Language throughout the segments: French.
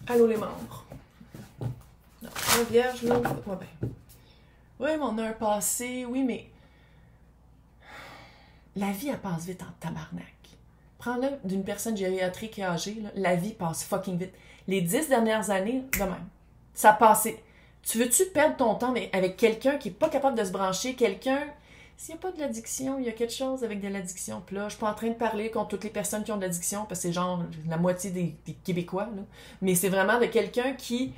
Allô les membres. Non, la Vierge, là, faites-moi bien. Oui, mais on a un passé, oui, mais la vie, elle passe vite en tabarnak. Prends-le d'une personne gériatrique et âgée, là, la vie passe fucking vite. Les 10 dernières années, de même. Ça a passé. Tu veux-tu perdre ton temps avec quelqu'un qui est pas capable de se brancher, quelqu'un... S'il n'y a pas de l'addiction, il y a quelque chose avec de l'addiction. Puis là, je suis pas en train de parler contre toutes les personnes qui ont de l'addiction, parce que c'est genre la moitié des Québécois, là. Mais c'est vraiment de quelqu'un qui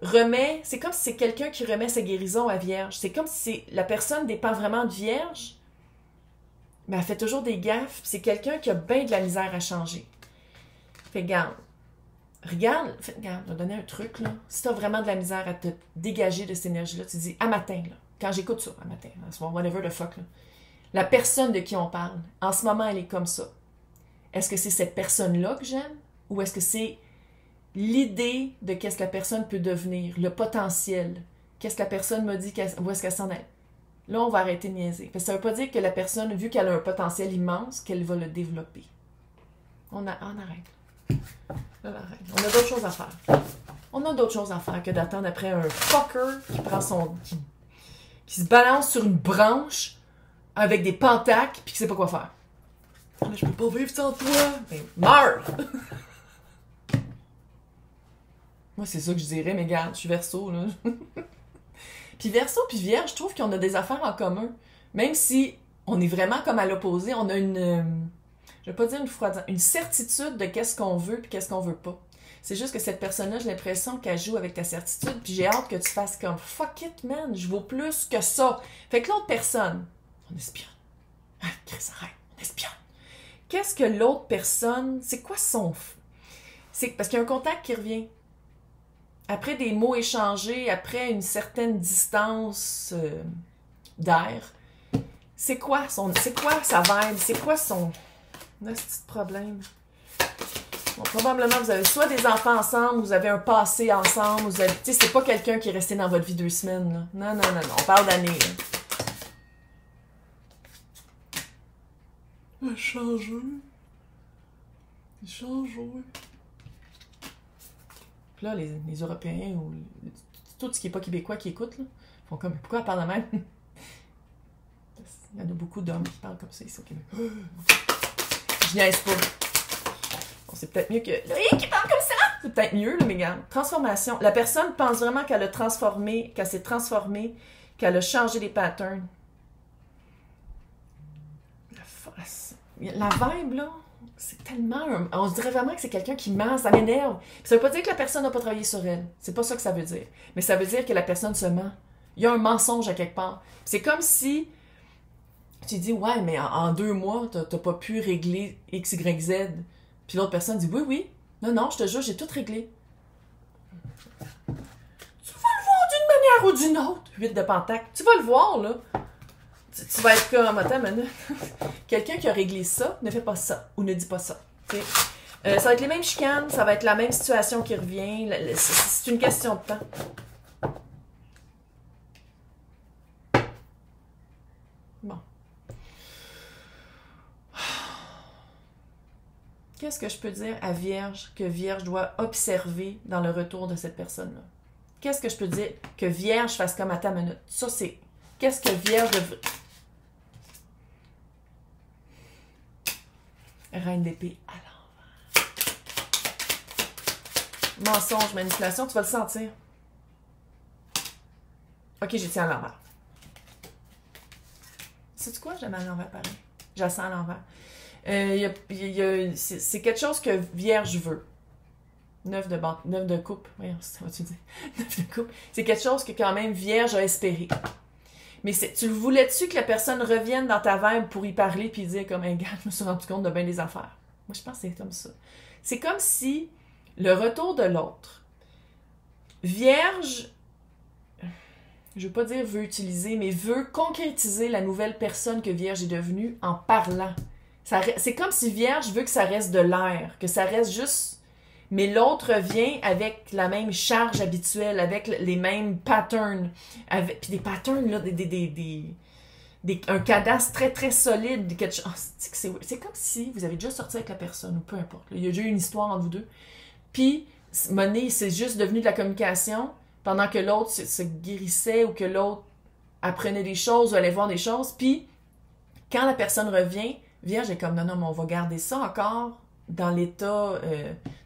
remet... C'est comme si c'est quelqu'un qui remet sa guérison à vierge. C'est comme si la personne dépend vraiment de vierge, mais elle fait toujours des gaffes. C'est quelqu'un qui a bien de la misère à changer. Fait regarde, je vais te donner un truc, là. Si tu as vraiment de la misère à te dégager de cette énergie-là, tu te dis, à matin, là, quand j'écoute ça, à matin, à soir, whatever the fuck, là, la personne de qui on parle, en ce moment, elle est comme ça. Est-ce que c'est cette personne-là que j'aime? Ou est-ce que c'est l'idée de qu'est-ce que la personne peut devenir, le potentiel? Qu'est-ce que la personne m'a dit, où est-ce qu'elle s'en est? Là, on va arrêter de niaiser. Parce que ça veut pas dire que la personne, vu qu'elle a un potentiel immense, qu'elle va le développer. On arrête. On arrête. On a d'autres choses à faire. On a d'autres choses à faire que d'attendre après un fucker qui prend son... qui se balance sur une branche avec des pentacles puis qui sait pas quoi faire. Là, je peux pas vivre sans toi. Mais meurs! Moi, c'est ça que je dirais, mais regarde, je suis Verseau, là. Puis Verseau puis Vierge, je trouve qu'on a des affaires en commun. Même si on est vraiment comme à l'opposé, on a une... je vais pas dire une certitude de qu'est-ce qu'on veut puis qu'est-ce qu'on veut pas. C'est juste que cette personne-là, j'ai l'impression qu'elle joue avec ta certitude, puis j'ai hâte que tu fasses comme « Fuck it, man, je vaux plus que ça! » Fait que l'autre personne, on espionne. Ah, Chris, arrête, on espionne. Qu'est-ce que l'autre personne, c'est quoi son... C'est parce qu'il y a un contact qui revient. Après des mots échangés, après une certaine distance d'air, c'est quoi sa vibe? C'est quoi son petit problème? Bon, probablement, vous avez soit des enfants ensemble, vous avez un passé ensemble, vous avez... Tu sais, c'est pas quelqu'un qui est resté dans votre vie 2 semaines, là. Non, on parle d'années, là. Il a changé. Puis là, les Européens, ou tout ce qui est pas québécois qui écoutent, là, font comme, pourquoi elle parle de même? Il y en a beaucoup d'hommes qui parlent comme ça ici au Québec. Je niaise pas. Bon, c'est peut-être mieux que... qui parle comme ça! C'est peut-être mieux, là, mais regarde. Transformation. La personne pense vraiment qu'elle a transformé, qu'elle s'est transformée, qu'elle a changé les patterns. La vibe, là, c'est tellement... On se dirait vraiment que c'est quelqu'un qui ment, ça m'énerve. Puis ça veut pas dire que la personne n'a pas travaillé sur elle. C'est pas ça que ça veut dire. Mais ça veut dire que la personne se ment. Il y a un mensonge à quelque part. C'est comme si... Tu dis, ouais, mais en 2 mois, t'as pas pu régler X, Y, Z. Puis l'autre personne dit, oui. Non, je te jure, j'ai tout réglé. Tu vas le voir d'une manière ou d'une autre. 8 de pentacle. Tu vas le voir, là. Tu vas être comme, attends, maintenant. Quelqu'un qui a réglé ça ne fait pas ça. Ou ne dit pas ça. Ça va être les mêmes chicanes. Ça va être la même situation qui revient. C'est une question de temps. Bon. Qu'est-ce que je peux dire à Vierge que Vierge doit observer dans le retour de cette personne-là? Qu'est-ce que je peux dire que Vierge fasse comme à ta minute? Ça, c'est... Qu'est-ce que Vierge devrait... Reine d'épée à l'envers. Mensonge, manipulation, tu vas le sentir. Ok, j'ai tiens à l'envers. Sais-tu quoi? J'aime à l'envers pareil. Je la sens à l'envers. C'est quelque chose que Vierge veut. 9 de coupe. Voyons, ça va-tu dire? 9 de coupe. C'est quelque chose que quand même Vierge a espéré. Mais tu le voulais-tu que la personne revienne dans ta vibe pour y parler puis dire comme, hey, gars, je me suis rendu compte de bien des affaires. Moi, je pense que c'est comme ça. C'est comme si le retour de l'autre, Vierge, je veux pas dire veut utiliser, mais veut concrétiser la nouvelle personne que Vierge est devenue en parlant. C'est comme si Vierge veut que ça reste de l'air, que ça reste juste... Mais l'autre vient avec la même charge habituelle, avec les mêmes patterns. Puis des patterns, là, un cadastre très, très solide. C'est comme si vous avez déjà sorti avec la personne, ou peu importe. Là, il y a déjà eu une histoire entre vous deux. Puis Monnaie, c'est juste devenu de la communication pendant que l'autre se guérissait ou que l'autre apprenait des choses ou allait voir des choses. Puis, quand la personne revient, Vierge est comme, non, mais on va garder ça encore dans l'état,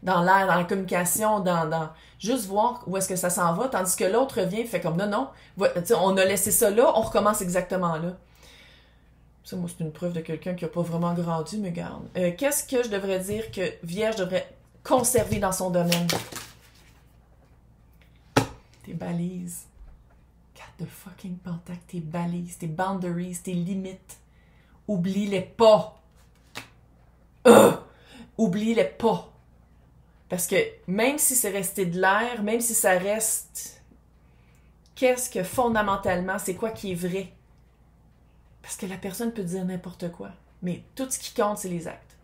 dans l'air, dans la communication, dans juste voir où est-ce que ça s'en va, tandis que l'autre revient et fait comme, non, on a laissé ça là, on recommence exactement là. Ça, moi, c'est une preuve de quelqu'un qui n'a pas vraiment grandi, mais garde. Qu'est-ce que je devrais dire que Vierge devrait conserver dans son domaine? Tes balises. Carte de fucking pentacle, tes balises, tes boundaries, tes limites. Oublie-les pas. Oublie-les pas. Parce que même si c'est resté de l'air, même si ça reste, qu'est-ce que fondamentalement, c'est quoi qui est vrai? Parce que la personne peut dire n'importe quoi. Mais tout ce qui compte, c'est les actes.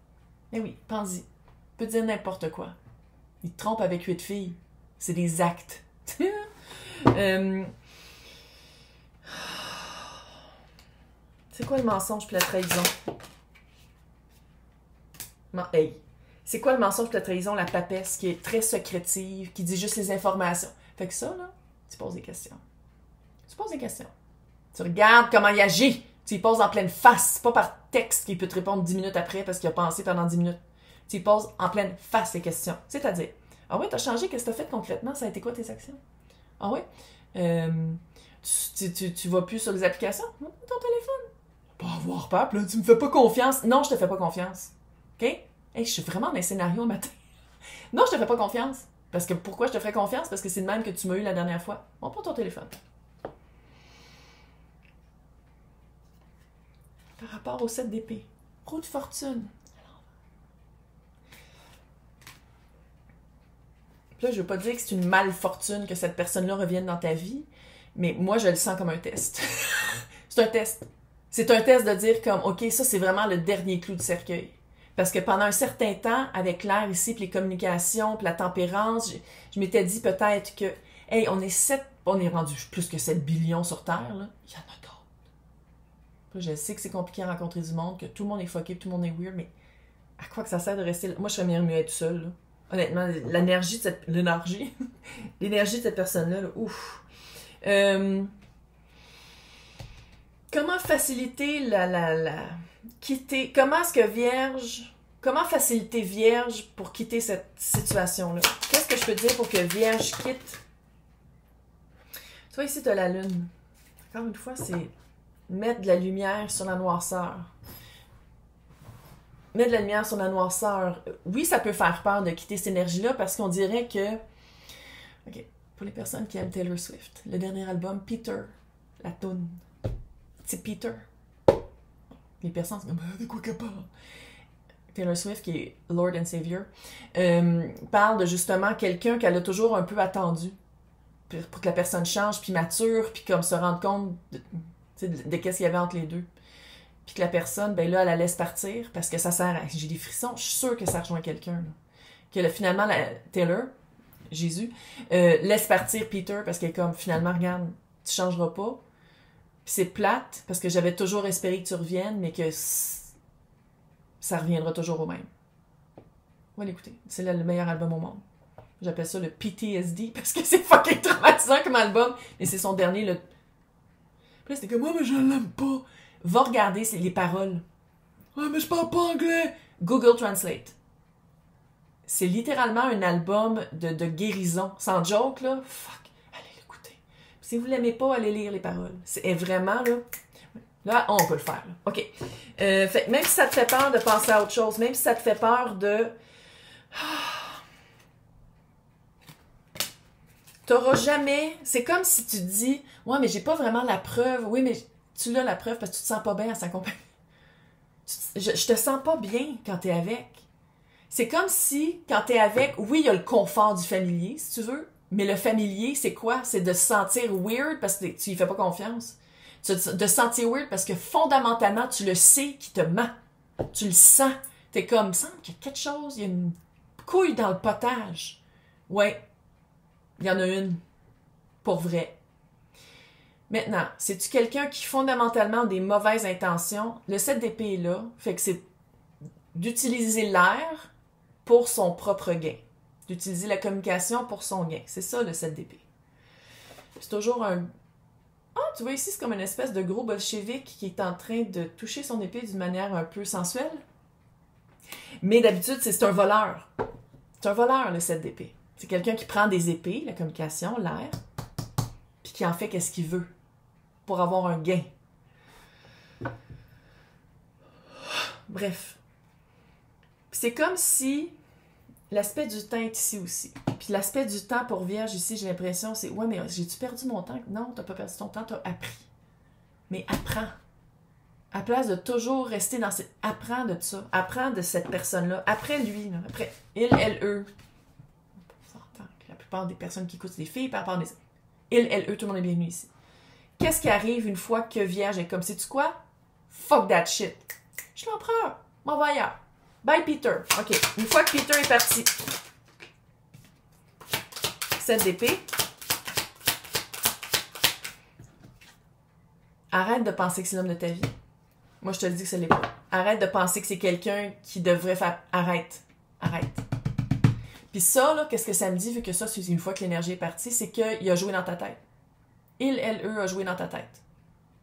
Eh oui, pense-y. Il peut dire n'importe quoi. Il te trompe avec 8 filles. C'est des actes. C'est quoi le mensonge puis la trahison? Hey. C'est quoi le mensonge puis la trahison? La papesse qui est très secrétive, qui dit juste les informations. Fait que ça, là, tu poses des questions. Tu poses des questions. Tu regardes comment il agit. Tu y poses en pleine face. C'est pas par texte qu'il peut te répondre 10 minutes après parce qu'il a pensé pendant 10 minutes. Tu y poses en pleine face les questions. C'est-à-dire, ah oui, t'as changé, qu'est-ce que t'as fait concrètement? Ça a été quoi tes actions? Ah oui? Tu vas plus sur les applications? Ton téléphone? Pas avoir peur, là, tu me fais pas confiance. Non, je te fais pas confiance. OK? Hey, je suis vraiment dans un scénario au matin. Non, je te fais pas confiance. Parce que pourquoi je te ferais confiance? Parce que c'est le même que tu m'as eu la dernière fois. Bon, pas ton téléphone. Par rapport au 7 d'épée. Roue de fortune. Puis là, je veux pas dire que c'est une malfortune que cette personne-là revienne dans ta vie, mais moi, je le sens comme un test. C'est un test. C'est un test de dire comme, OK, ça, c'est vraiment le dernier clou du cercueil. Parce que pendant un certain temps, avec l'air ici, puis les communications, puis la tempérance, je m'étais dit peut-être que, hey, on est rendu plus que 7 billions sur Terre, là. Il y en a d'autres. Je sais que c'est compliqué à rencontrer du monde, que tout le monde est fucké, tout le monde est weird, mais à quoi que ça sert de rester là? Moi, je serais mieux être seule, là. Honnêtement, l'énergie de cette personne-là, là, ouf. Comment faciliter quitter... Comment faciliter Vierge pour quitter cette situation-là? Qu'est-ce que je peux dire pour que Vierge quitte? Tu vois, ici, tu as la lune. Encore une fois, c'est mettre de la lumière sur la noirceur. Mettre de la lumière sur la noirceur. Oui, ça peut faire peur de quitter cette énergie-là parce qu'on dirait que... OK, pour les personnes qui aiment Taylor Swift, le dernier album, Peter, la toune. C'est Peter. Les personnes sont comme, de quoi qu'elle parle? Taylor Swift, qui est Lord and Savior, parle de justement quelqu'un qu'elle a toujours un peu attendu pour que la personne change, puis mature, puis comme se rendre compte de qu'est-ce qu'il y avait entre les deux. Puis que la personne, ben là, elle la laisse partir parce que ça sert à... J'ai des frissons, je suis sûre que ça rejoint quelqu'un. Là. Que là, finalement, Taylor, Jésus, laisse partir Peter parce qu'elle est comme, finalement, regarde, tu changeras pas. Puis c'est plate parce que j'avais toujours espéré que tu reviennes, mais que ça reviendra toujours au même. On va l'écouter. C'est le meilleur album au monde. J'appelle ça le PTSD parce que c'est fucking traumatisant comme album, mais c'est son dernier, le... Puis là, c'était comme, moi, mais je l'aime pas. Va regarder les paroles. Ah, mais je parle pas anglais. Google Translate. C'est littéralement un album de guérison. Sans joke, là. Fuck. Allez l'écouter. Si vous l'aimez pas, allez lire les paroles. C'est vraiment, là... Là, on peut le faire. Là. OK. Fait, même si ça te fait peur de penser à autre chose, même si ça te fait peur de... T'auras jamais... C'est comme si tu dis, ouais, mais j'ai pas vraiment la preuve. Oui, mais tu l'as la preuve parce que tu te sens pas bien à sa compagnie. Je te sens pas bien quand t'es avec. C'est comme si, quand t'es avec, oui, il y a le confort du familier, si tu veux, mais le familier, c'est quoi? C'est de se sentir weird parce que tu y fais pas confiance. De se sentir weird parce que fondamentalement, tu le sais qu'il te ment. Tu le sens. T'es comme, il me semble qu'il y a quelque chose, il y a une couille dans le potage. Ouais, il y en a une. Pour vrai. Maintenant, c'est-tu quelqu'un qui fondamentalement a des mauvaises intentions? Le 7 d'épée est là, fait que c'est d'utiliser l'air pour son propre gain. D'utiliser la communication pour son gain. C'est ça, le 7 d'épée. C'est toujours un... Ah, tu vois ici, c'est comme une espèce de gros bolchevique qui est en train de toucher son épée d'une manière un peu sensuelle. Mais d'habitude, c'est un voleur. C'est un voleur, le 7 d'épée. C'est quelqu'un qui prend des épées, la communication, l'air, puis qui en fait qu'est-ce qu'il veut pour avoir un gain. Bref. C'est comme si l'aspect du temps est ici aussi. Puis l'aspect du temps pour Vierge ici, j'ai l'impression, c'est « Ouais, mais j'ai-tu perdu mon temps? » Non, t'as pas perdu ton temps, t'as appris. Mais apprends. À place de toujours rester dans cette... Apprends de ça. Apprends de cette personne-là. Après lui, là. Après il, elle, eux. On s'entend que la plupart des personnes qui écoutent, c'est des filles, par rapport à des... Il, elle, eux, tout le monde est bienvenu ici. Qu'est-ce qui arrive une fois que Vierge est comme, sais-tu quoi? Fuck that shit. Je suis l'empereur. M'en va ailleurs. Bye, Peter. OK. Une fois que Peter est parti. 7 d'épée. Arrête de penser que c'est l'homme de ta vie. Moi, je te le dis que ce n'est pas. Arrête de penser que c'est quelqu'un qui devrait faire... Arrête. Arrête. Puis ça, là, qu'est-ce que ça me dit, vu que ça, c'est une fois que l'énergie est partie, c'est qu'il a joué dans ta tête. Il, elle, eux a joué dans ta tête.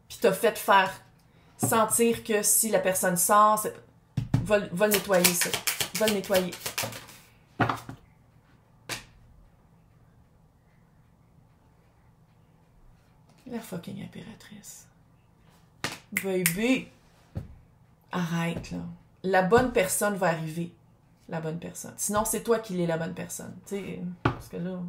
Puis t'as fait faire sentir que si la personne sort, va le nettoyer, ça. Va le nettoyer. La fucking impératrice. Baby! Arrête, là. La bonne personne va arriver. La bonne personne. Sinon, c'est toi qui l'es la bonne personne. Tu sais, parce que là...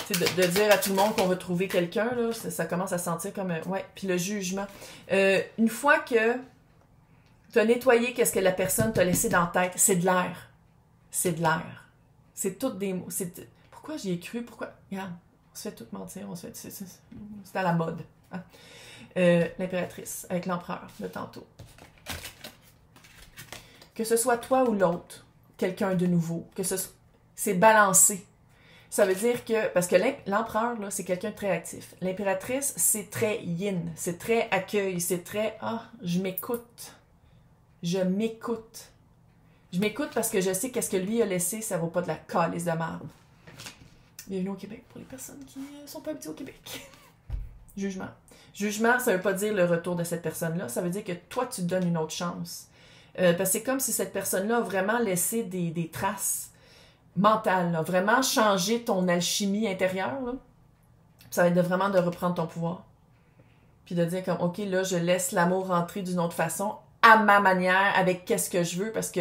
De dire à tout le monde qu'on va trouver quelqu'un, là, ça commence à sentir comme... ouais, puis le jugement. Une fois que tu as nettoyé qu'est-ce que la personne t'a laissé dans la tête, c'est de l'air. C'est de l'air. C'est toutes des mots. Pourquoi j'y ai cru? Pourquoi? Regarde, on se fait tout mentir. On se fait... C'est à la mode. Hein? L'impératrice, avec l'empereur, de tantôt. Que ce soit toi ou l'autre, quelqu'un de nouveau, c'est balancé. Ça veut dire que, parce que l'empereur, là, c'est quelqu'un de très actif. L'impératrice, c'est très yin, c'est très accueil, c'est très, je m'écoute. Je m'écoute. Je m'écoute parce que je sais qu'est-ce que lui a laissé, ça vaut pas de la calice de marde. Bienvenue au Québec pour les personnes qui sont pas habituées au Québec. Jugement. Jugement, ça veut pas dire le retour de cette personne-là, ça veut dire que toi, tu te donnes une autre chance. Parce que c'est comme si cette personne-là a vraiment laissé des traces mentales, là, vraiment changer ton alchimie intérieure. Là. Ça va être vraiment de reprendre ton pouvoir. Puis de dire comme, OK, là, je laisse l'amour rentrer d'une autre façon, à ma manière, avec qu'est-ce que je veux, parce que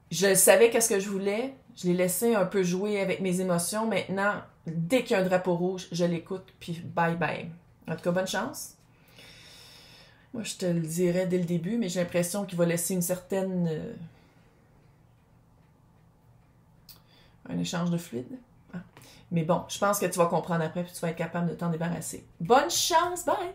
je savais qu'est-ce que je voulais, je l'ai laissé un peu jouer avec mes émotions. Maintenant, dès qu'il y a un drapeau rouge, je l'écoute, puis bye bye. En tout cas, bonne chance. Moi, je te le dirais dès le début, mais j'ai l'impression qu'il va laisser une certaine... un échange de fluide. Ah. Mais bon, je pense que tu vas comprendre après, puis tu vas être capable de t'en débarrasser. Bonne chance! Bye!